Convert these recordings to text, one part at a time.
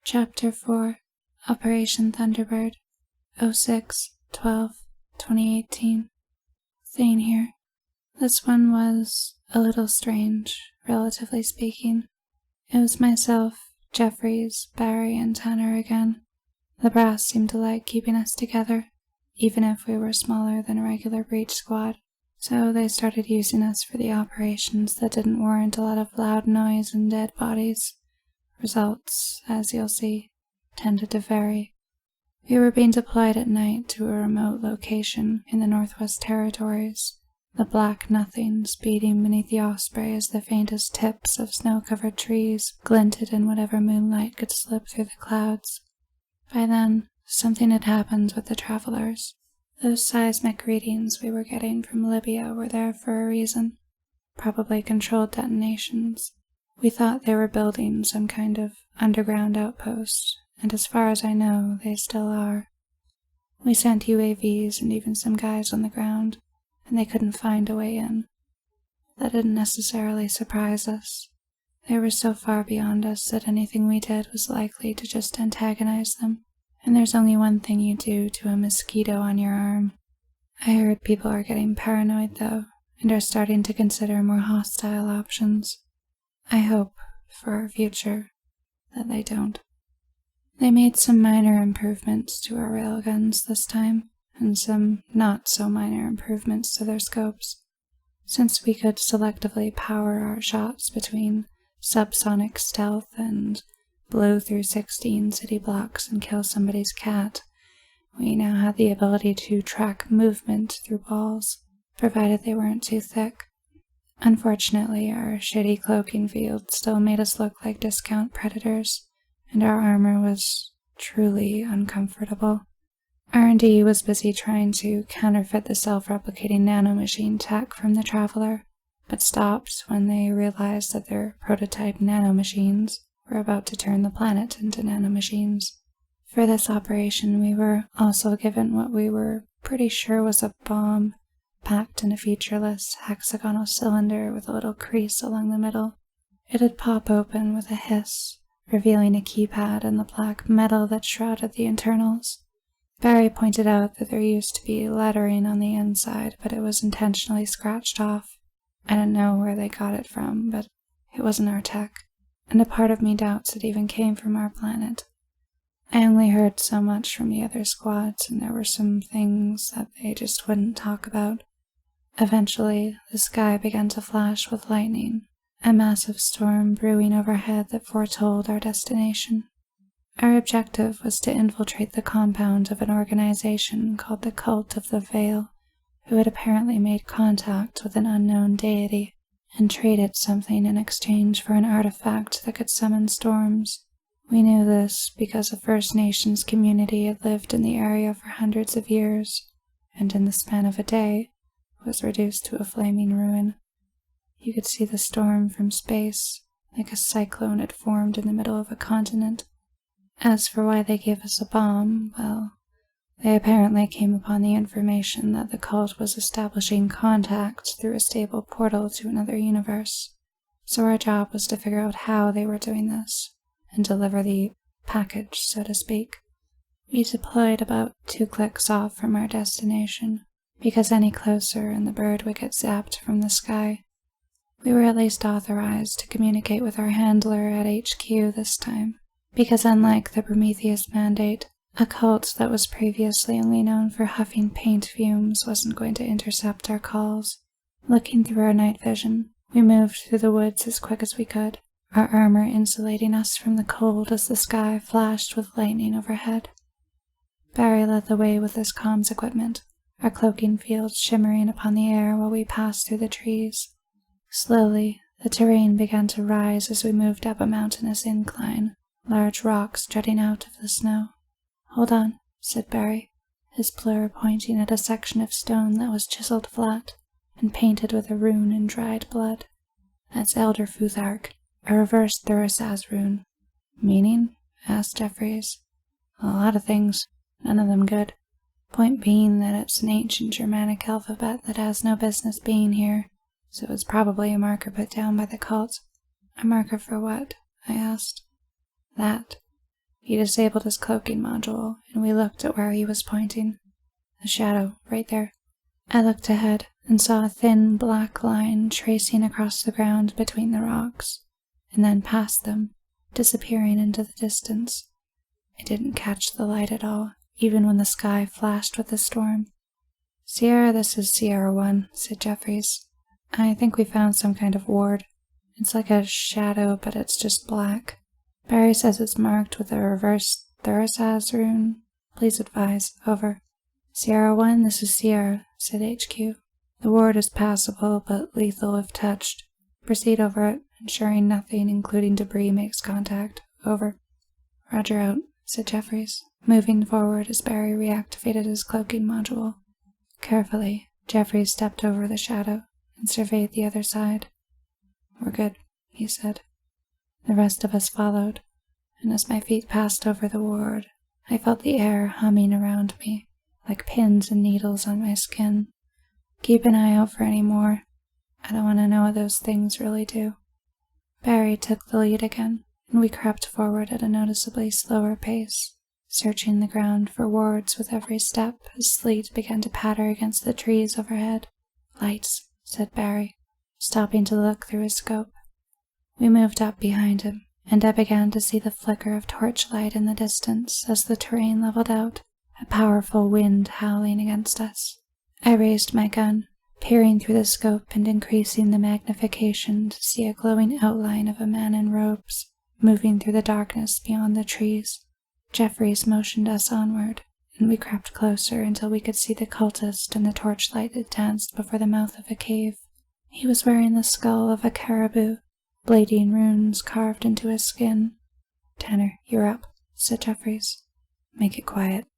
Chapter 4, Operation Thunderbird, 06/12/2018. Thane here. This one was a little strange, relatively speaking. It was myself, Jeffries, Barry, and Tanner again. The brass seemed to like keeping us together, even if we were smaller than a regular breach squad, so they started using us for the operations that didn't warrant a lot of loud noise and dead bodies. Results, as you'll see, tended to vary. We were being deployed at night to a remote location in the Northwest Territories, the black nothing speeding beneath the osprey as the faintest tips of snow-covered trees glinted in whatever moonlight could slip through the clouds. By then, something had happened with the travelers. Those seismic readings we were getting from Libya were there for a reason, probably controlled detonations. We thought they were building some kind of underground outpost, and as far as I know, they still are. We sent UAVs and even some guys on the ground, and they couldn't find a way in. That didn't necessarily surprise us. They were so far beyond us that anything we did was likely to just antagonize them, and there's only one thing you do to a mosquito on your arm. I heard people are getting paranoid, though, and are starting to consider more hostile options. I hope, for our future, that they don't. They made some minor improvements to our railguns this time, and some not-so-minor improvements to their scopes. Since we could selectively power our shots between subsonic stealth and blow through 16 city blocks and kill somebody's cat, we now had the ability to track movement through walls, provided they weren't too thick. Unfortunately, our shitty cloaking field still made us look like discount predators, and our armor was truly uncomfortable. R&D was busy trying to counterfeit the self-replicating nanomachine tech from the Traveler, but stopped when they realized that their prototype nanomachines were about to turn the planet into nanomachines. For this operation, we were also given what we were pretty sure was a bomb, packed in a featureless hexagonal cylinder with a little crease along the middle. It'd pop open with a hiss, revealing a keypad and the black metal that shrouded the internals. Barry pointed out that there used to be lettering on the inside, but it was intentionally scratched off. I don't know where they got it from, but it wasn't our tech, and a part of me doubts it even came from our planet. I only heard so much from the other squads, and there were some things that they just wouldn't talk about. Eventually, the sky began to flash with lightning, a massive storm brewing overhead that foretold our destination. Our objective was to infiltrate the compound of an organization called the Cult of the Veil, who had apparently made contact with an unknown deity and traded something in exchange for an artifact that could summon storms. We knew this because a First Nations community had lived in the area for hundreds of years, and in the span of a day, was reduced to a flaming ruin. You could see the storm from space, like a cyclone had formed in the middle of a continent. As for why they gave us a bomb, well, they apparently came upon the information that the cult was establishing contact through a stable portal to another universe. So our job was to figure out how they were doing this, and deliver the package, so to speak. We deployed about 2 clicks off from our destination, because any closer and the bird would get zapped from the sky. We were at least authorized to communicate with our handler at HQ this time, because unlike the Prometheus Mandate, a cult that was previously only known for huffing paint fumes wasn't going to intercept our calls. Looking through our night vision, we moved through the woods as quick as we could, our armor insulating us from the cold as the sky flashed with lightning overhead. Barry led the way with his comms equipment, our cloaking field shimmering upon the air while we passed through the trees. Slowly, the terrain began to rise as we moved up a mountainous incline, large rocks jutting out of the snow. "Hold on," said Barry, his blur pointing at a section of stone that was chiseled flat and painted with a rune in dried blood. "That's Elder Futhark, a reverse Thurisaz rune." "Meaning?" asked Jeffries. "A lot of things, none of them good. Point being that it's an ancient Germanic alphabet that has no business being here, so it's probably a marker put down by the cult." "A marker for what?" I asked. "That. He disabled his cloaking module, and we looked at where he was pointing. The shadow, right there. I looked ahead and saw a thin black line tracing across the ground between the rocks, and then past them, disappearing into the distance. It didn't catch the light at all, even when the sky flashed with the storm. "Sierra, this is Sierra 1, said Jeffries. "I think we found some kind of ward. It's like a shadow, but it's just black. Barry says it's marked with a reverse Thurisaz rune. Please advise, over." "Sierra 1, this is Sierra," said HQ. "The ward is passable, but lethal if touched. Proceed over it, ensuring nothing, including debris, makes contact. Over." "Roger out," said Jeffries, moving forward as Barry reactivated his cloaking module. Carefully, Jeffries stepped over the shadow and surveyed the other side. "We're good," he said. The rest of us followed, and as my feet passed over the ward, I felt the air humming around me, like pins and needles on my skin. "Keep an eye out for any more. I don't want to know what those things really do." Barry took the lead again, and we crept forward at a noticeably slower pace, searching the ground for wards with every step as sleet began to patter against the trees overhead. "Lights," said Barry, stopping to look through his scope. We moved up behind him, and I began to see the flicker of torchlight in the distance as the terrain leveled out, a powerful wind howling against us. I raised my gun, peering through the scope and increasing the magnification to see a glowing outline of a man in robes, moving through the darkness beyond the trees. Jeffries motioned us onward, and we crept closer until we could see the cultist in the torchlight that danced before the mouth of a cave. He was wearing the skull of a caribou, blading runes carved into his skin. "Tanner, you're up," said Jeffries. "Make it quiet."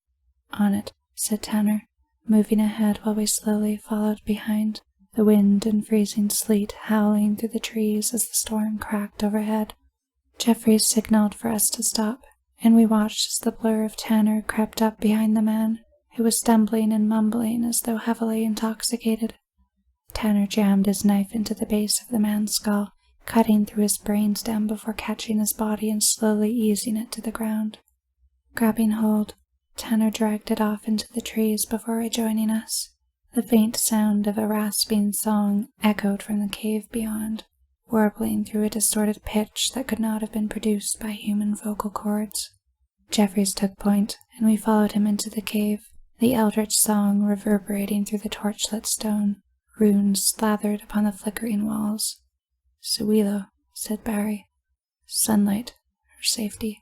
"On it," said Tanner, moving ahead while we slowly followed behind, the wind and freezing sleet howling through the trees as the storm cracked overhead. Jeffries signaled for us to stop, and we watched as the blur of Tanner crept up behind the man, who was stumbling and mumbling as though heavily intoxicated. Tanner jammed his knife into the base of the man's skull, cutting through his brainstem before catching his body and slowly easing it to the ground. Grabbing hold, Tanner dragged it off into the trees before rejoining us. The faint sound of a rasping song echoed from the cave beyond, warbling through a distorted pitch that could not have been produced by human vocal cords. Jeffries took point, and we followed him into the cave, the eldritch song reverberating through the torchlit stone, runes slathered upon the flickering walls. "Suilo," said Barry. "Sunlight, for safety."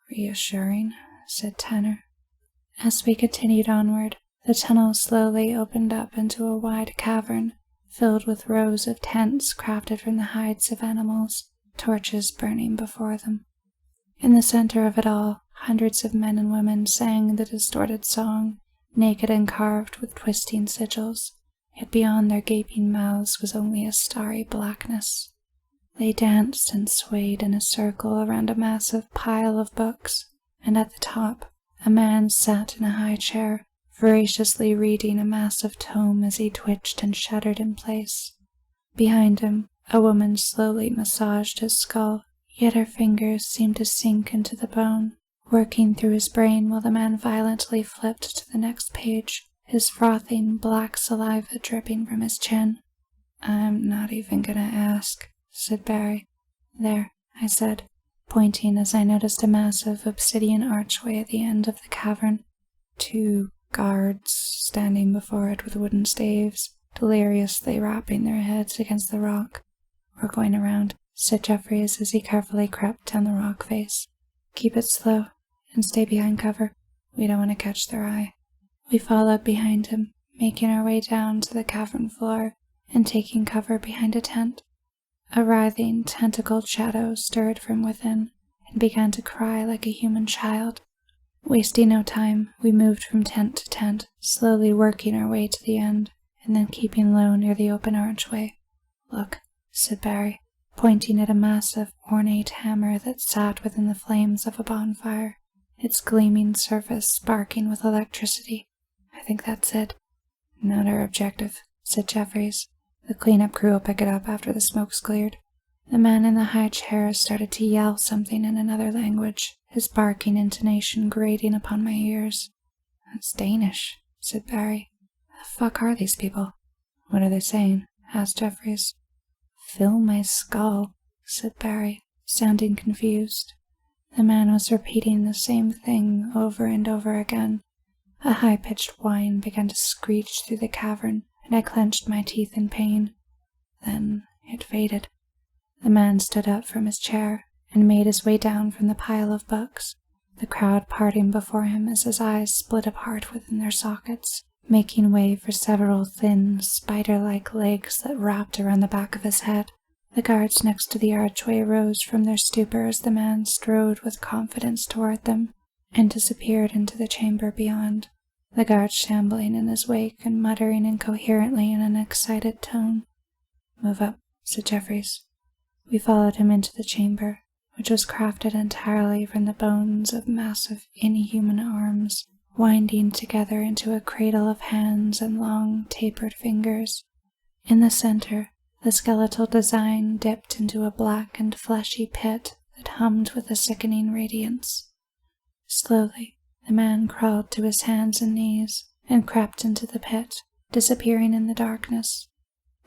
"Reassuring," said Tanner. As we continued onward, the tunnel slowly opened up into a wide cavern, filled with rows of tents crafted from the hides of animals, torches burning before them. In the center of it all, hundreds of men and women sang the distorted song, naked and carved with twisting sigils, yet beyond their gaping mouths was only a starry blackness. They danced and swayed in a circle around a massive pile of books, and at the top, a man sat in a high chair, voraciously reading a massive tome as he twitched and shuddered in place. Behind him, a woman slowly massaged his skull, yet her fingers seemed to sink into the bone, working through his brain while the man violently flipped to the next page, his frothing black saliva dripping from his chin. "I'm not even gonna ask," said Barry. "There," I said, pointing as I noticed a massive obsidian archway at the end of the cavern. 2 guards standing before it with wooden staves, deliriously rapping their heads against the rock. "We're going around," said Jeffries as he carefully crept down the rock face. "Keep it slow, and stay behind cover. We don't want to catch their eye." We followed behind him, making our way down to the cavern floor and taking cover behind a tent. A writhing, tentacled shadow stirred from within and began to cry like a human child. Wasting no time, we moved from tent to tent, slowly working our way to the end, and then keeping low near the open archway. "Look," said Barry, pointing at a massive, ornate hammer that sat within the flames of a bonfire, its gleaming surface sparking with electricity. "I think that's it." "Not our objective," said Jeffries. "The cleanup crew will pick it up after the smoke's cleared." The man in the high chair started to yell something in another language, his barking intonation grating upon my ears. "That's Danish," said Barry. "The fuck are these people?" "What are they saying?" asked Jeffries. "Fill my skull," said Barry, sounding confused. The man was repeating the same thing over and over again. A high-pitched whine began to screech through the cavern, and I clenched my teeth in pain. Then it faded. The man stood up from his chair and made his way down from the pile of books, the crowd parting before him as his eyes split apart within their sockets, making way for several thin, spider-like legs that wrapped around the back of his head. The guards next to the archway rose from their stupor as the man strode with confidence toward them and disappeared into the chamber beyond, the guards shambling in his wake and muttering incoherently in an excited tone. "Move up," said Jeffries. We followed him into the chamber, which was crafted entirely from the bones of massive inhuman arms, winding together into a cradle of hands and long, tapered fingers. In the center, the skeletal design dipped into a black and fleshy pit that hummed with a sickening radiance. Slowly, the man crawled to his hands and knees and crept into the pit, disappearing in the darkness.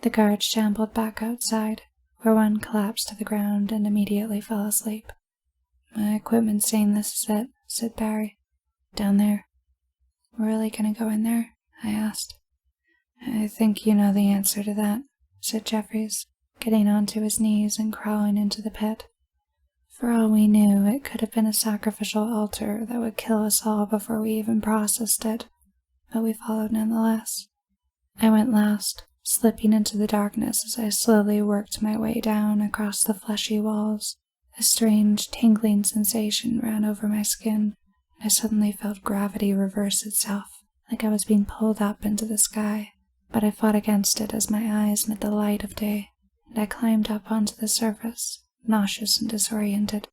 The guards shambled back outside, where one collapsed to the ground and immediately fell asleep. "My equipment's saying this is it," said Barry. "Down there." "We're really gonna go in there?" I asked. "I think you know the answer to that," said Jeffries, getting onto his knees and crawling into the pit. For all we knew, it could have been a sacrificial altar that would kill us all before we even processed it, but we followed nonetheless. I went last, slipping into the darkness as I slowly worked my way down across the fleshy walls. A strange, tingling sensation ran over my skin, and I suddenly felt gravity reverse itself, like I was being pulled up into the sky. But I fought against it as my eyes met the light of day, and I climbed up onto the surface, nauseous and disoriented.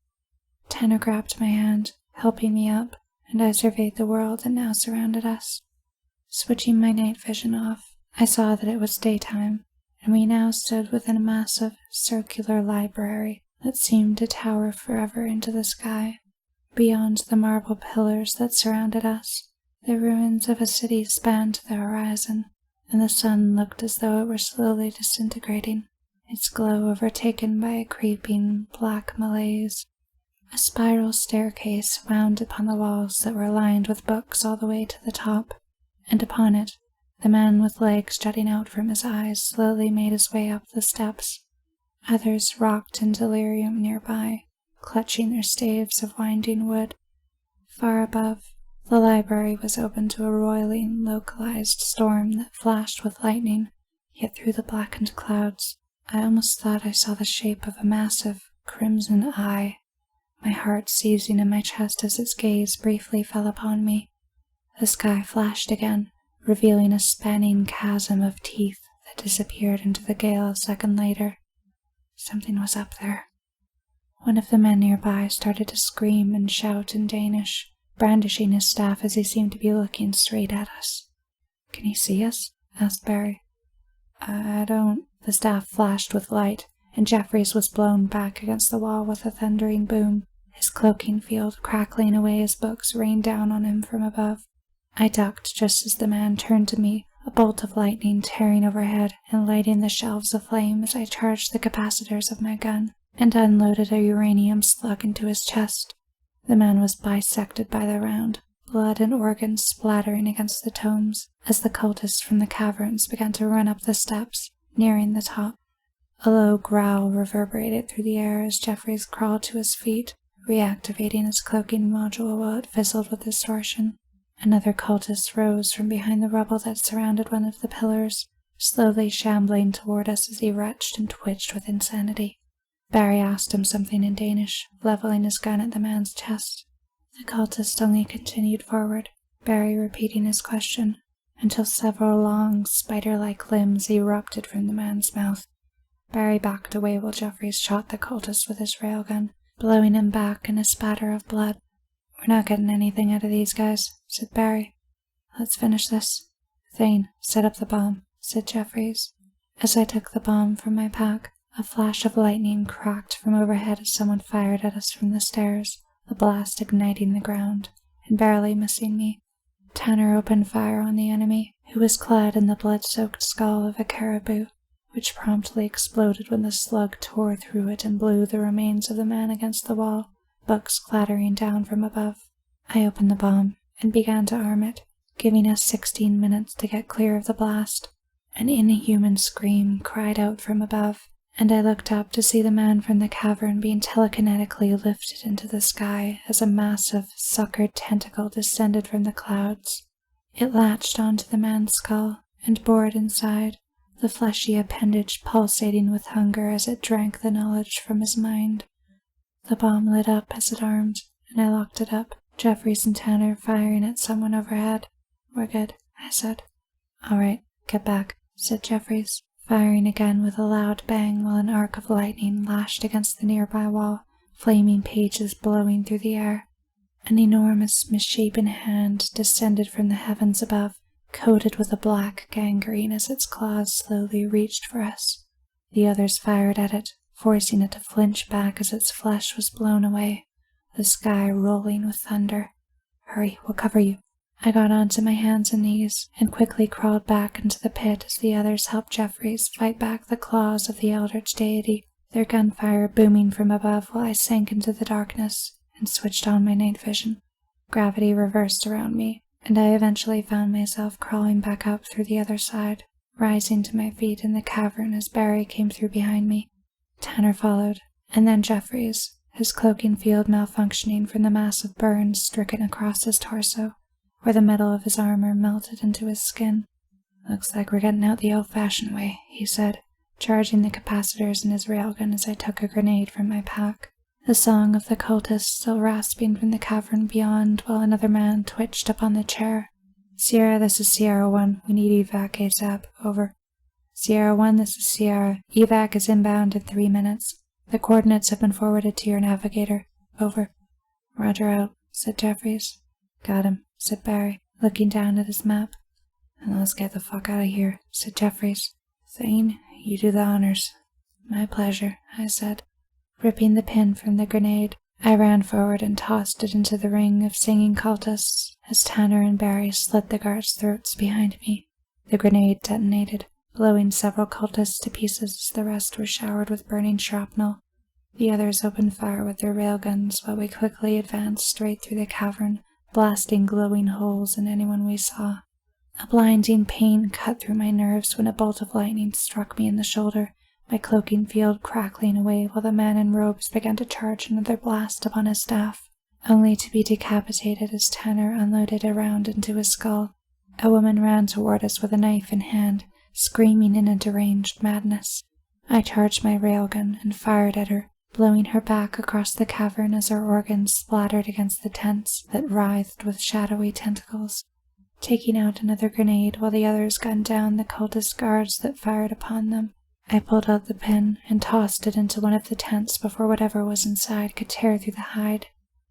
Tanner grabbed my hand, helping me up, and I surveyed the world that now surrounded us. Switching my night vision off, I saw that it was daytime, and we now stood within a massive, circular library that seemed to tower forever into the sky. Beyond the marble pillars that surrounded us, the ruins of a city spanned the horizon, and the sun looked as though it were slowly disintegrating, its glow overtaken by a creeping, black malaise. A spiral staircase wound upon the walls that were lined with books all the way to the top, and upon it, the man with legs jutting out from his eyes slowly made his way up the steps. Others rocked in delirium nearby, clutching their staves of winding wood. Far above, the library was open to a roiling, localized storm that flashed with lightning, yet through the blackened clouds, I almost thought I saw the shape of a massive, crimson eye, my heart seizing in my chest as its gaze briefly fell upon me. The sky flashed again, revealing a spanning chasm of teeth that disappeared into the gale a second later. Something was up there. One of the men nearby started to scream and shout in Danish, brandishing his staff as he seemed to be looking straight at us. "Can he see us?" asked Barry. "I don't." The staff flashed with light, and Jeffries was blown back against the wall with a thundering boom, his cloaking field crackling away as books rained down on him from above. I ducked just as the man turned to me, a bolt of lightning tearing overhead and lighting the shelves aflame as I charged the capacitors of my gun and unloaded a uranium slug into his chest. The man was bisected by the round, blood and organs splattering against the tomes as the cultists from the caverns began to run up the steps, nearing the top. A low growl reverberated through the air as Jeffries crawled to his feet, reactivating his cloaking module while it fizzled with distortion. Another cultist rose from behind the rubble that surrounded one of the pillars, slowly shambling toward us as he retched and twitched with insanity. Barry asked him something in Danish, leveling his gun at the man's chest. The cultist only continued forward, Barry repeating his question, until several long, spider-like limbs erupted from the man's mouth. Barry backed away while Jeffries shot the cultist with his railgun, blowing him back in a spatter of blood. "We're not getting anything out of these guys," said Barry. "Let's finish this." "Thane, set up the bomb," said Jeffries. As I took the bomb from my pack, a flash of lightning cracked from overhead as someone fired at us from the stairs, the blast igniting the ground and barely missing me. Tanner opened fire on the enemy, who was clad in the blood-soaked skull of a caribou, which promptly exploded when the slug tore through it and blew the remains of the man against the wall, books clattering down from above. I opened the bomb and began to arm it, giving us 16 minutes to get clear of the blast. An inhuman scream cried out from above, and I looked up to see the man from the cavern being telekinetically lifted into the sky as a massive, suckered tentacle descended from the clouds. It latched onto the man's skull and bore it inside, the fleshy appendage pulsating with hunger as it drank the knowledge from his mind. The bomb lit up as it armed, and I locked it up, Jeffries and Tanner firing at someone overhead. "We're good," I said. "All right, get back," said Jeffries, firing again with a loud bang while an arc of lightning lashed against the nearby wall, flaming pages blowing through the air. An enormous, misshapen hand descended from the heavens above, coated with a black gangrene as its claws slowly reached for us. The others fired at it, forcing it to flinch back as its flesh was blown away, the sky rolling with thunder. "Hurry, we'll cover you." I got onto my hands and knees and quickly crawled back into the pit as the others helped Jeffries fight back the claws of the eldritch deity, their gunfire booming from above while I sank into the darkness and switched on my night vision. Gravity reversed around me, and I eventually found myself crawling back up through the other side, rising to my feet in the cavern as Barry came through behind me. Tanner followed, and then Jeffries, his cloaking field malfunctioning from the massive burns stricken across his torso, where the metal of his armor melted into his skin. "Looks like we're getting out the old-fashioned way," he said, charging the capacitors in his railgun as I took a grenade from my pack, the song of the cultist still rasping from the cavern beyond while another man twitched up on the chair. "Sierra, this is Sierra 1. We need evac ASAP. Over." "Sierra 1, this is Sierra. Evac is inbound in 3 minutes. The coordinates have been forwarded to your navigator. Over." "Roger out," said Jeffries. "Got him," said Barry, looking down at his map. "And let's get the fuck out of here," said Jeffries. "Thane, you do the honors." "My pleasure," I said. Ripping the pin from the grenade, I ran forward and tossed it into the ring of singing cultists as Tanner and Barry slit the guards' throats behind me. The grenade detonated, blowing several cultists to pieces as the rest were showered with burning shrapnel. The others opened fire with their railguns while we quickly advanced straight through the cavern, blasting glowing holes in anyone we saw. A blinding pain cut through my nerves when a bolt of lightning struck me in the shoulder, my cloaking field crackling away while the man in robes began to charge another blast upon his staff, only to be decapitated as Tanner unloaded a round into his skull. A woman ran toward us with a knife in hand, screaming in a deranged madness. I charged my railgun and fired at her, blowing her back across the cavern as her organs splattered against the tents that writhed with shadowy tentacles. Taking out another grenade while the others gunned down the cultist guards that fired upon them, I pulled out the pin and tossed it into one of the tents before whatever was inside could tear through the hide.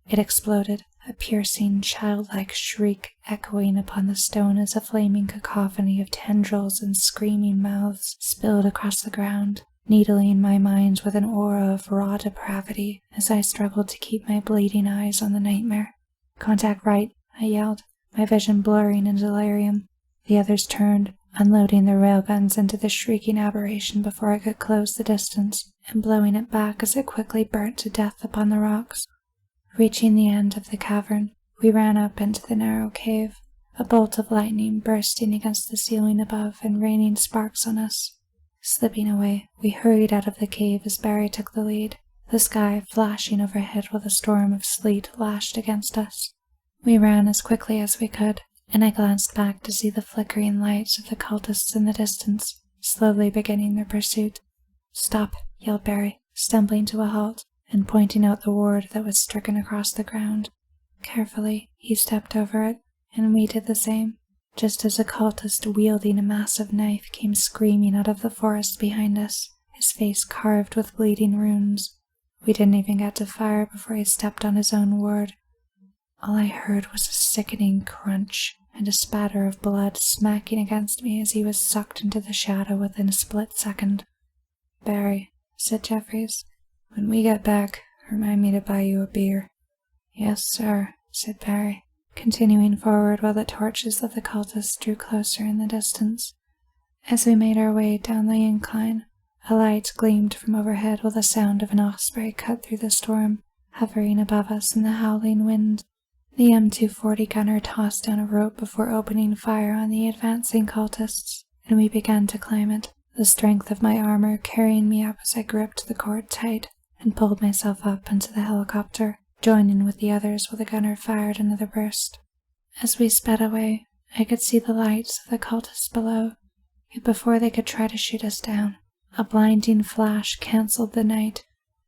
It exploded, a piercing, childlike shriek echoing upon the stone as a flaming cacophony of tendrils and screaming mouths spilled across the ground, needling my mind with an aura of raw depravity as I struggled to keep my bleeding eyes on the nightmare. "Contact right," I yelled, my vision blurring in delirium. The others turned, unloading their railguns into the shrieking aberration before I could close the distance, and blowing it back as it quickly burnt to death upon the rocks. Reaching the end of the cavern, we ran up into the narrow cave, a bolt of lightning bursting against the ceiling above and raining sparks on us. Slipping away, we hurried out of the cave as Barry took the lead, the sky flashing overhead while the storm of sleet lashed against us. We ran as quickly as we could, and I glanced back to see the flickering lights of the cultists in the distance, slowly beginning their pursuit. "Stop," yelled Barry, stumbling to a halt and pointing out the ward that was stricken across the ground. Carefully, he stepped over it, and we did the same, just as a cultist wielding a massive knife came screaming out of the forest behind us, his face carved with bleeding runes. We didn't even get to fire before he stepped on his own ward. All I heard was a sickening crunch and a spatter of blood smacking against me as he was sucked into the shadow within a split second. "Barry," said Jeffries, "when we get back, remind me to buy you a beer." "Yes, sir," said Barry, continuing forward while the torches of the cultists drew closer in the distance. As we made our way down the incline, a light gleamed from overhead while the sound of an osprey cut through the storm, hovering above us in the howling wind. The M240 gunner tossed down a rope before opening fire on the advancing cultists, and we began to climb it, the strength of my armor carrying me up as I gripped the cord tight and pulled myself up into the helicopter, joining with the others while the gunner fired another burst. As we sped away, I could see the lights of the cultists below, yet before they could try to shoot us down, a blinding flash canceled the night.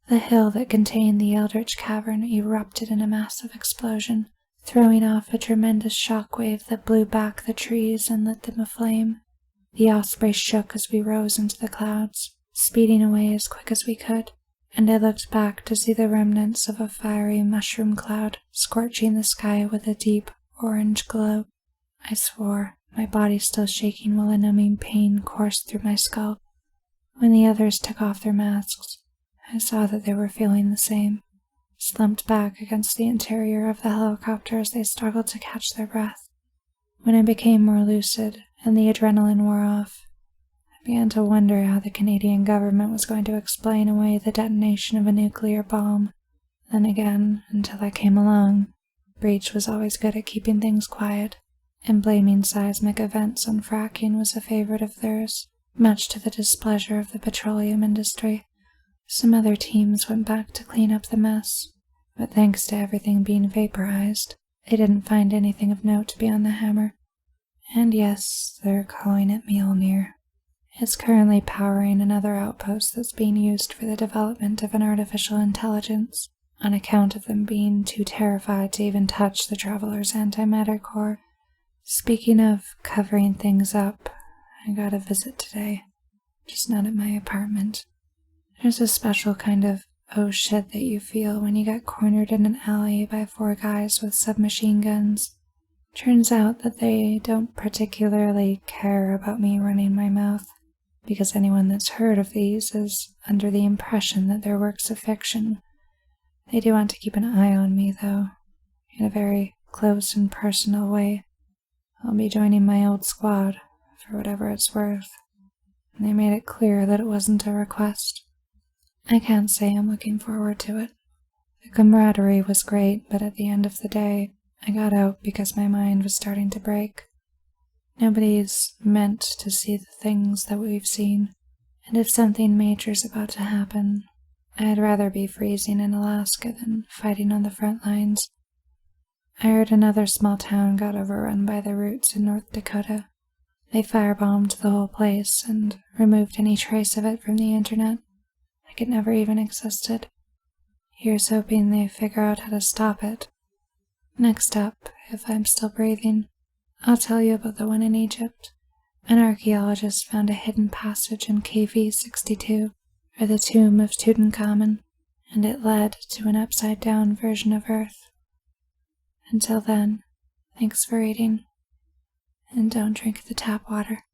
The hill that contained the Eldritch Cavern erupted in a massive explosion, throwing off a tremendous shockwave that blew back the trees and lit them aflame. The osprey shook as we rose into the clouds, speeding away as quick as we could, and I looked back to see the remnants of a fiery mushroom cloud scorching the sky with a deep orange glow. I swore, my body still shaking while a numbing pain coursed through my skull. When the others took off their masks, I saw that they were feeling the same, slumped back against the interior of the helicopter as they struggled to catch their breath. When I became more lucid and the adrenaline wore off, I began to wonder how the Canadian government was going to explain away the detonation of a nuclear bomb. Then again, until I came along, Breach was always good at keeping things quiet, and blaming seismic events on fracking was a favorite of theirs, much to the displeasure of the petroleum industry. Some other teams went back to clean up the mess, but thanks to everything being vaporized, they didn't find anything of note beyond the hammer. And yes, they're calling it Mjolnir. It's currently powering another outpost that's being used for the development of an artificial intelligence, on account of them being too terrified to even touch the Traveler's antimatter core. Speaking of covering things up, I got a visit today, just not at my apartment. There's a special kind of oh shit that you feel when you get cornered in an alley by 4 guys with submachine guns. Turns out that they don't particularly care about me running my mouth, because anyone that's heard of these is under the impression that they're works of fiction. They do want to keep an eye on me, though, in a very close and personal way. I'll be joining my old squad, for whatever it's worth, and they made it clear that it wasn't a request. I can't say I'm looking forward to it. The camaraderie was great, but at the end of the day, I got out because my mind was starting to break. Nobody's meant to see the things that we've seen, and if something major's about to happen, I'd rather be freezing in Alaska than fighting on the front lines. I heard another small town got overrun by the Roots in North Dakota. They firebombed the whole place and removed any trace of it from the internet, like it never even existed. Here's hoping they figure out how to stop it. Next up, if I'm still breathing, I'll tell you about the one in Egypt. An archaeologist found a hidden passage in KV-62, or the tomb of Tutankhamun, and it led to an upside-down version of Earth. Until then, thanks for reading, and don't drink the tap water.